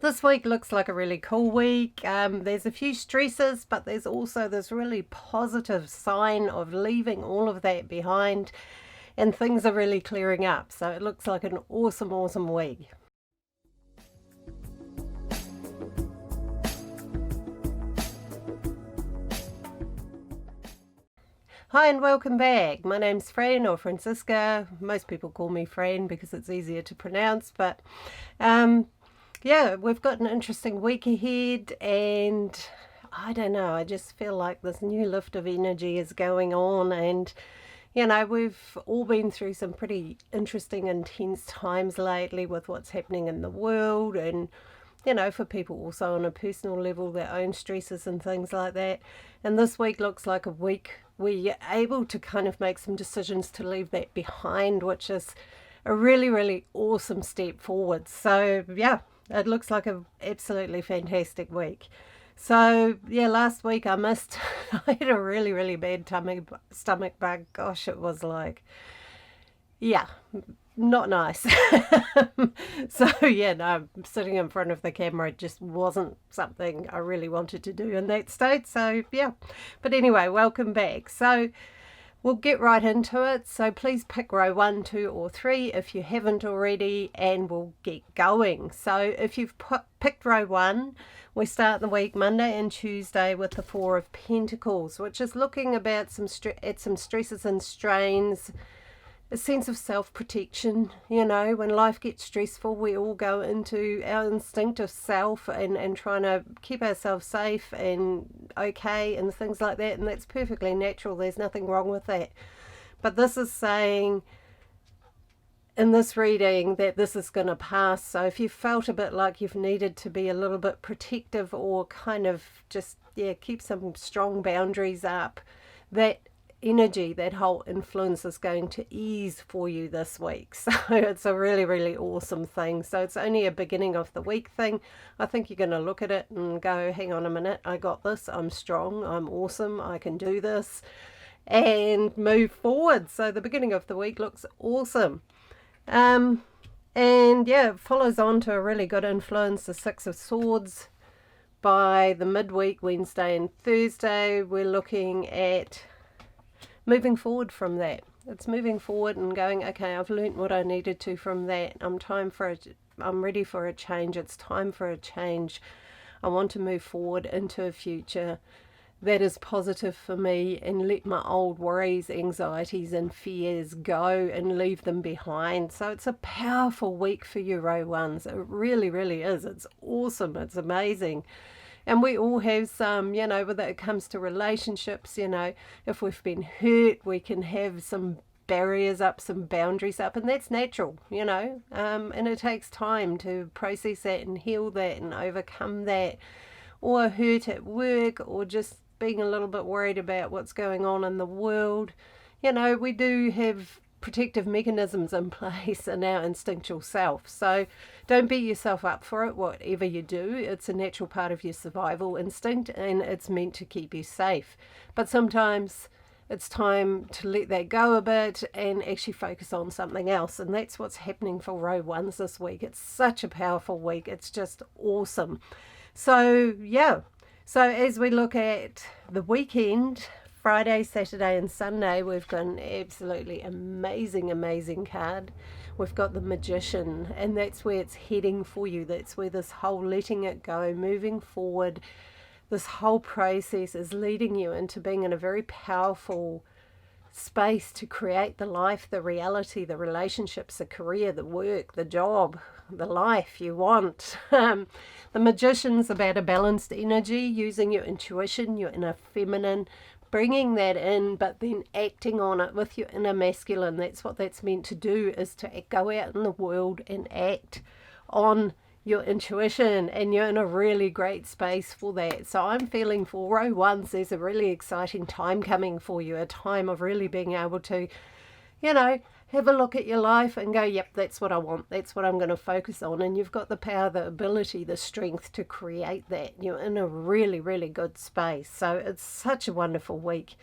This week looks like a really cool week. There's a few stresses, but there's also this really positive sign of leaving all of that behind and things are really clearing up. So it looks like an awesome, awesome week. Hi and welcome back. My name's Fran or Franziska. Most people call me Fran because it's easier to pronounce, but yeah, we've got an interesting week ahead, and I don't know, I just feel like this new lift of energy is going on, and we've all been through some pretty interesting, intense times lately with what's happening in the world, and for people also on a personal level, their own stresses and things like that. And this week looks like a week where you're able to kind of make some decisions to leave that behind, which is a really, really awesome step forward. So yeah, it looks like an absolutely fantastic week. So yeah, last week I missed, I had a really, really bad stomach bug. Gosh, it was like, yeah, not nice. So yeah, no, sitting in front of the camera just wasn't something I really wanted to do in that state. So yeah, but anyway, welcome back. So we'll get right into it. So please pick row 1, 2 or 3 if you haven't already, and we'll get going. So if you've picked row 1, we start the week Monday and Tuesday with the Four of Pentacles, which is looking about some stresses and strains, a sense of self-protection. When life gets stressful, we all go into our instinctive self and trying to keep ourselves safe and okay and things like that, and that's perfectly natural. There's nothing wrong with that. But this is saying in this reading that this is going to pass. So if you felt a bit like you've needed to be a little bit protective or kind of just keep some strong boundaries up, that energy, that whole influence is going to ease for you this week. So it's a really, really awesome thing. So it's only a beginning of the week thing. I think you're going to look at it and go, hang on a minute, I got this, I'm strong, I'm awesome, I can do this, and move forward. So the beginning of the week looks awesome. And yeah, it follows on to a really good influence, the Six of Swords. By the midweek, Wednesday and Thursday, we're looking at moving forward from that. It's moving forward and going, okay, I've learnt what I needed to from that. I'm ready for a change. It's time for a change. I want to move forward into a future that is positive for me and let my old worries, anxieties and fears go and leave them behind. So it's a powerful week for you, row ones. It really, really is. It's awesome. It's amazing. And we all have some, whether it comes to relationships, if we've been hurt, we can have some barriers up, some boundaries up, and that's natural, and it takes time to process that and heal that and overcome that, or hurt at work, or just being a little bit worried about what's going on in the world. We do have protective mechanisms in place in our instinctual self. So don't beat yourself up for it, whatever you do. It's a natural part of your survival instinct and it's meant to keep you safe. But sometimes it's time to let that go a bit and actually focus on something else. And that's what's happening for row ones this week. It's such a powerful week. It's just awesome. So yeah. So as we look at the weekend, Friday, Saturday and Sunday, we've got an absolutely amazing, amazing card. We've got the Magician, and that's where it's heading for you. That's where this whole letting it go, moving forward, this whole process is leading you into being in a very powerful space to create the life, the reality, the relationships, the career, the work, the job, the life you want. The Magician's about a balanced energy, using your intuition, your inner feminine, bringing that in, but then acting on it with your inner masculine. That's what that's meant to do, is to go out in the world and act on your intuition, and you're in a really great space for that. So I'm feeling for row ones, there's a really exciting time coming for you, a time of really being able to, have a look at your life and go, yep, that's what I want, that's what I'm going to focus on. And you've got the power, the ability, the strength to create that. You're in a really, really good space. So it's such a wonderful week.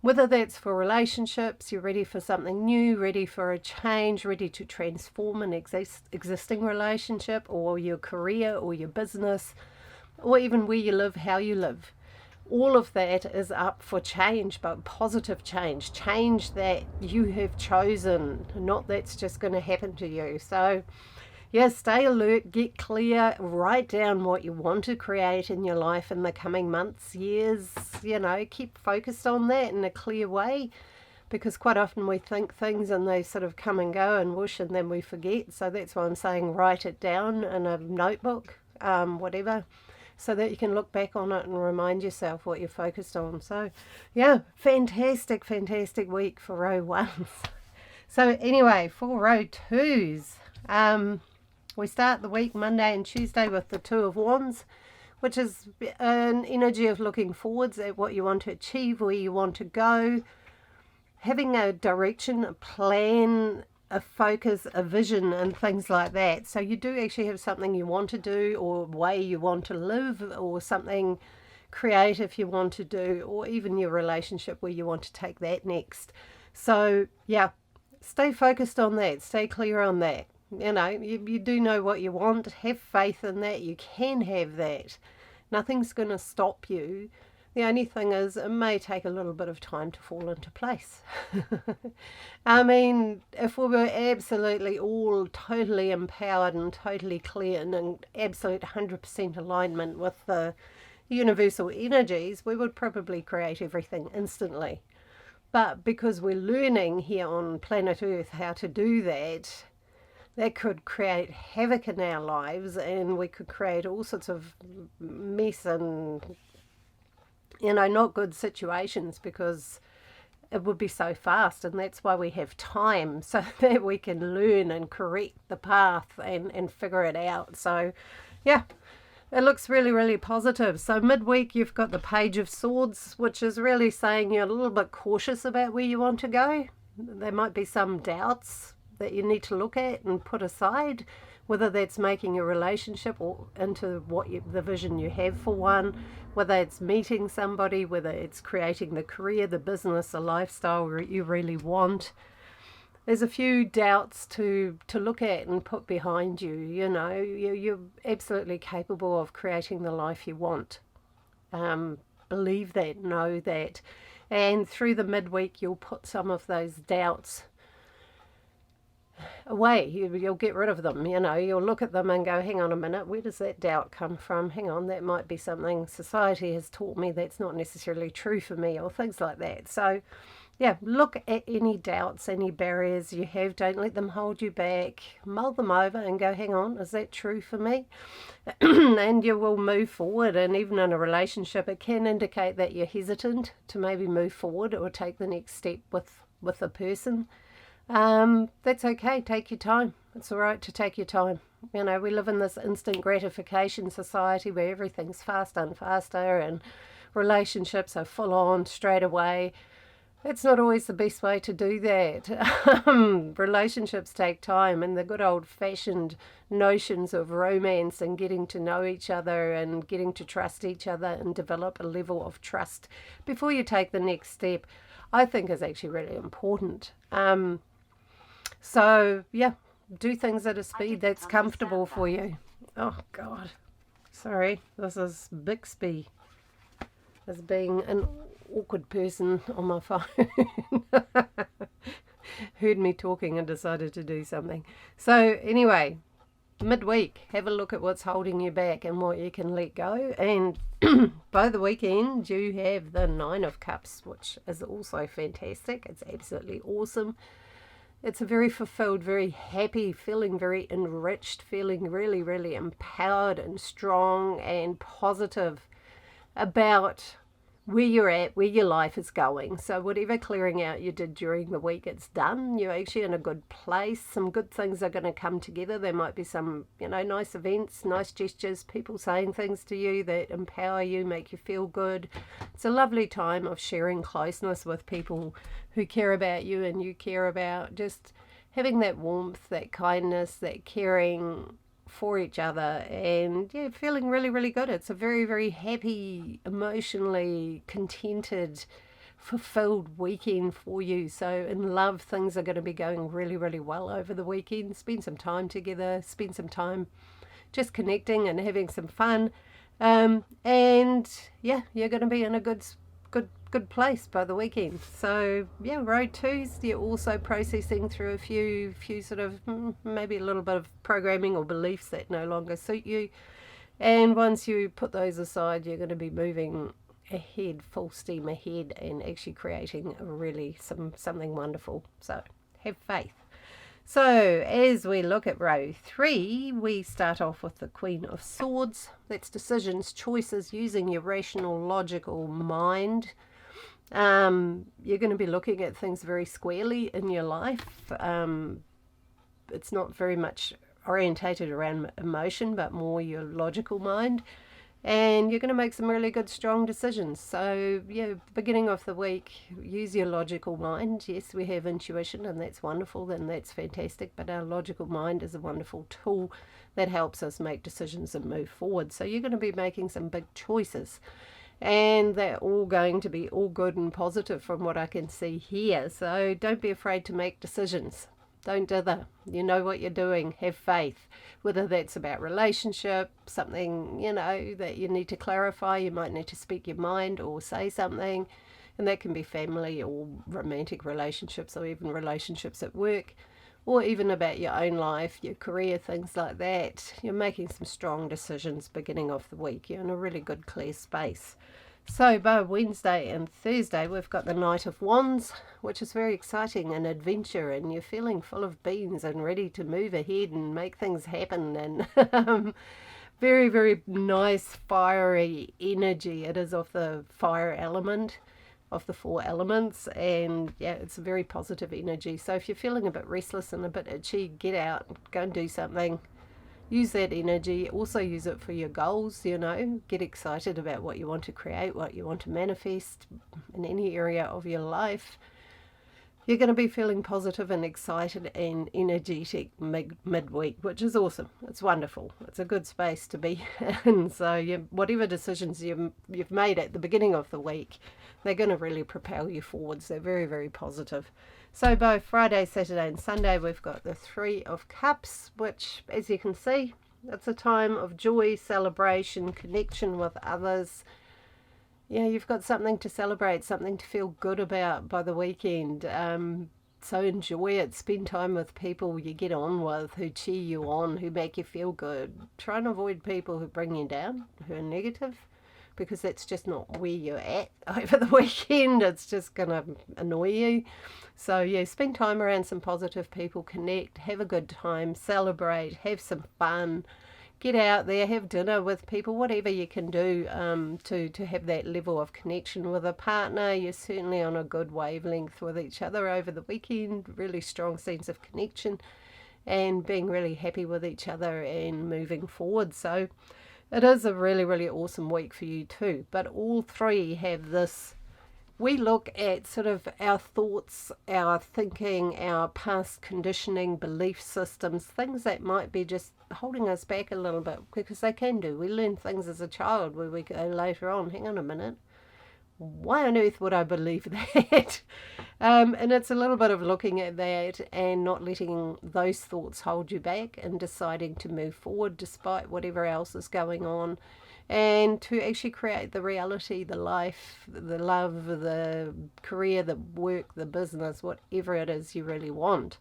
Whether that's for relationships, you're ready for something new, ready for a change, ready to transform an existing relationship, or your career, or your business, or even where you live, how you live. All of that is up for change, but positive change, change that you have chosen, not that's just going to happen to you. So yeah, stay alert, get clear, write down what you want to create in your life in the coming months, years, keep focused on that in a clear way, because quite often we think things and they sort of come and go and whoosh, and then we forget. So that's why I'm saying write it down in a notebook, whatever, so that you can look back on it and remind yourself what you're focused on. So yeah, fantastic week for row ones. So anyway, for row twos, we start the week Monday and Tuesday with the Two of Wands, which is an energy of looking forwards at what you want to achieve, where you want to go, having a direction, a plan, a focus, a vision, and things like that. So you do actually have something you want to do, or a way you want to live, or something creative you want to do, or even your relationship where you want to take that next. So yeah, stay focused on that, stay clear on that. You do know what you want, have faith in that, you can have that. Nothing's going to stop you. The only thing is, it may take a little bit of time to fall into place. I mean, if we were absolutely all totally empowered and totally clear and in absolute 100% alignment with the universal energies, we would probably create everything instantly. But because we're learning here on planet Earth how to do that, that could create havoc in our lives, and we could create all sorts of mess and, not good situations, because it would be so fast. And that's why we have time, so that we can learn and correct the path and figure it out. So yeah, it looks really positive. So midweek you've got the Page of Swords, which is really saying you're a little bit cautious about where you want to go. There might be some doubts that you need to look at and put aside, whether that's making a relationship or into the vision you have for one, whether it's meeting somebody, whether it's creating the career, the business, the lifestyle you really want. There's a few doubts to look at and put behind you. You're absolutely capable of creating the life you want. Believe that, know that. And through the midweek you'll put some of those doubts away. You'll get rid of them. You'll look at them and go, hang on a minute, where does that doubt come from? Hang on, that might be something society has taught me that's not necessarily true for me, or things like that. So yeah, look at any doubts, any barriers you have. Don't let them hold you back. Mull them over and go, hang on, is that true for me? And you will move forward. And even in a relationship, it can indicate that you're hesitant to maybe move forward or take the next step with a person. That's okay. Take your time. It's all right to take your time. We live in this instant gratification society where everything's faster and faster, and relationships are full on straight away. It's not always the best way to do that. Relationships take time, and the good old-fashioned notions of romance and getting to know each other and getting to trust each other and develop a level of trust before you take the next step, I think is actually really important. So yeah, do things at a speed that's comfortable for you. Oh God, sorry, this is Bixby as being an awkward person on my phone. Heard me talking and decided to do something. So anyway, midweek, have a look at what's holding you back and what you can let go. And by the weekend you have the Nine of Cups, which is also fantastic. It's absolutely awesome. It's a very fulfilled, very happy, feeling very enriched, feeling really empowered and strong and positive about where you're at, where your life is going. So whatever clearing out you did during the week, it's done. You're actually in a good place. Some good things are going to come together. There might be some, nice events, nice gestures, people saying things to you that empower you, make you feel good. It's a lovely time of sharing closeness with people who care about you and you care about. Just having that warmth, that kindness, that caring for each other, and yeah, feeling really good. It's a very happy, emotionally contented, fulfilled weekend for you. So in love, things are going to be going really, really well over the weekend. Spend some time together, spend some time just connecting and having some fun. And yeah, you're going to be in a good place by the weekend. So yeah, road twos, you're also processing through a few sort of maybe a little bit of programming or beliefs that no longer suit you. And once you put those aside, you're going to be moving ahead, full steam ahead, and actually creating really something wonderful. So have faith. So as we look at row 3, we start off with the Queen of Swords. That's decisions, choices, using your rational, logical mind. You're going to be looking at things very squarely in your life. It's not very much orientated around emotion, but more your logical mind. And you're going to make some really good, strong decisions. So, yeah, beginning of the week, use your logical mind. Yes, we have intuition, and that's wonderful, and that's fantastic. But our logical mind is a wonderful tool that helps us make decisions and move forward. So you're going to be making some big choices. And they're all going to be all good and positive from what I can see here. So don't be afraid to make decisions. Don't dither. You know what you're doing. Have faith. Whether that's about relationship, something, that you need to clarify, you might need to speak your mind or say something. And that can be family or romantic relationships or even relationships at work or even about your own life, your career, things like that. You're making some strong decisions beginning of the week. You're in a really good, clear space. So by Wednesday and Thursday, we've got the Knight of Wands, which is very exciting and adventure, and you're feeling full of beans and ready to move ahead and make things happen, and very, very nice, fiery energy. It is of the fire element, of the 4 elements, and yeah, it's a very positive energy. So if you're feeling a bit restless and a bit itchy, get out, go and do something. Use that energy. Also use it for your goals, Get excited about what you want to create, what you want to manifest in any area of your life. You're going to be feeling positive and excited and energetic midweek, which is awesome. It's wonderful. It's a good space to be in. So whatever decisions you've made at the beginning of the week, they're going to really propel you forwards. They're very, very positive. So both Friday, Saturday and Sunday, we've got the 3 of Cups, which, as you can see, it's a time of joy, celebration, connection with others. Yeah, you've got something to celebrate, something to feel good about by the weekend. So enjoy it. Spend time with people you get on with, who cheer you on, who make you feel good. Try and avoid people who bring you down, who are negative, because that's just not where you're at over the weekend. It's just going to annoy you. So yeah, spend time around some positive people, connect, have a good time, celebrate, have some fun, get out there, have dinner with people, whatever you can do to have that level of connection with a partner. You're certainly on a good wavelength with each other over the weekend, really strong sense of connection and being really happy with each other and moving forward. So it is a really, really awesome week for you too. But all 3 have this. We look at sort of our thoughts, our thinking, our past conditioning, belief systems, things that might be just holding us back a little bit, because they can do. We learn things as a child where we go later on, hang on a minute, why on earth would I believe that? And it's a little bit of looking at that and not letting those thoughts hold you back and deciding to move forward despite whatever else is going on, and to actually create the reality, the life, the love, the career, the work, the business, whatever it is you really want.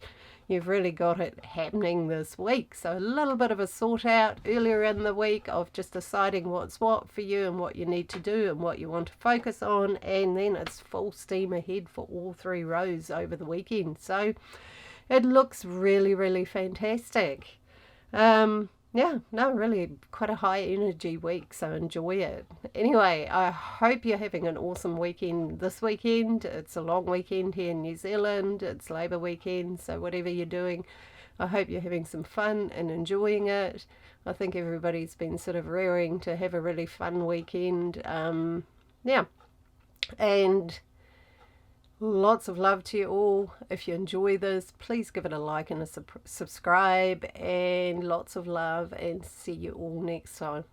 You've really got it happening this week. So a little bit of a sort out earlier in the week of just deciding what's what for you and what you need to do and what you want to focus on, and then it's full steam ahead for all 3 rows over the weekend. So it looks really, really fantastic. Yeah, no, really quite a high energy week, so enjoy it. Anyway, I hope you're having an awesome weekend this weekend. It's a long weekend here in New Zealand. It's Labour weekend, so whatever you're doing, I hope you're having some fun and enjoying it. I think everybody's been sort of raring to have a really fun weekend. Yeah, and lots of love to you all. If you enjoy this, please give it a like and a subscribe, and lots of love, and see you all next time.